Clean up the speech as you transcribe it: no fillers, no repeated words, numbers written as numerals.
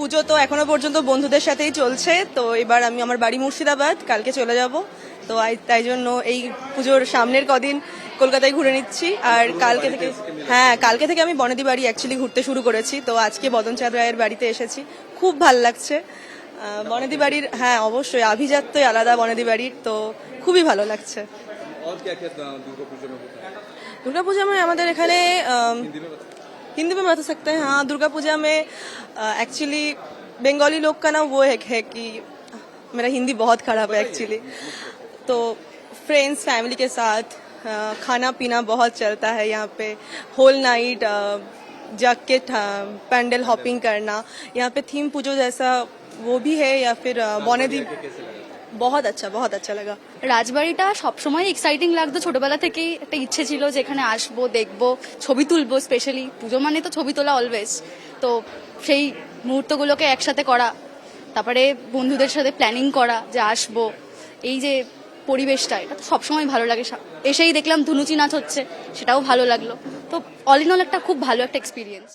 পুজো তো এখনো পর্যন্ত বন্ধুদের সাথেই চলছে। তো এবার আমি আমার বাড়ি মুর্শিদাবাদ, কালকে চলে যাব। তো তাই জন্য এই পুজোর সামনের কদিন কলকাতায় ঘুরে নিচ্ছি। আর কালকে থেকে, হ্যাঁ, কালকে থেকে আমি বনেদি বাড়ি অ্যাকচুয়ালি ঘুরতে শুরু করেছি। তো আজকে বদনচাঁদ রায়ের বাড়িতে এসেছি, খুব ভাল লাগছে। বনেদি বাড়ির, হ্যাঁ অবশ্যই, আভিজাত্যই আলাদা বনেদি বাড়ির, তো খুবই ভালো লাগছে। दुर्गा पूजा में हमारे एखाने हिंदी में बता सकते हैं। हाँ, दुर्गा पूजा में एक्चुअली बंगाली लोग का ना वो एक है कि मेरा हिंदी बहुत खराब है एक्चुअली। तो फ्रेंड्स फैमिली के साथ खाना पीना बहुत चलता है यहाँ पे। होल नाइट जग के पैंडल हॉपिंग करना, यहाँ पे थीम पूजो जैसा वो भी है। या फिर बौनेदी, बहुत अच्छा लगा। রাজবাড়িটা সবসময় এক্সাইটিং লাগতো, ছোটবেলা থেকেই একটা ইচ্ছে ছিল যে এখানে আসবো, দেখবো, ছবি তুলবো। স্পেশালি পুজো মানে তো ছবি তোলা অলওয়েজ। তো সেই মুহূর্তগুলোকে একসাথে করা, তারপরে বন্ধুদের সাথে প্ল্যানিং করা যে আসবো, এই যে পরিবেশটা, এটা তো সবসময় ভালো লাগে। এসেই দেখলাম ধুনুচি নাচ হচ্ছে, সেটাও ভালো লাগলো। তো অল ইন অল একটা খুব ভালো একটা এক্সপিরিয়েন্স।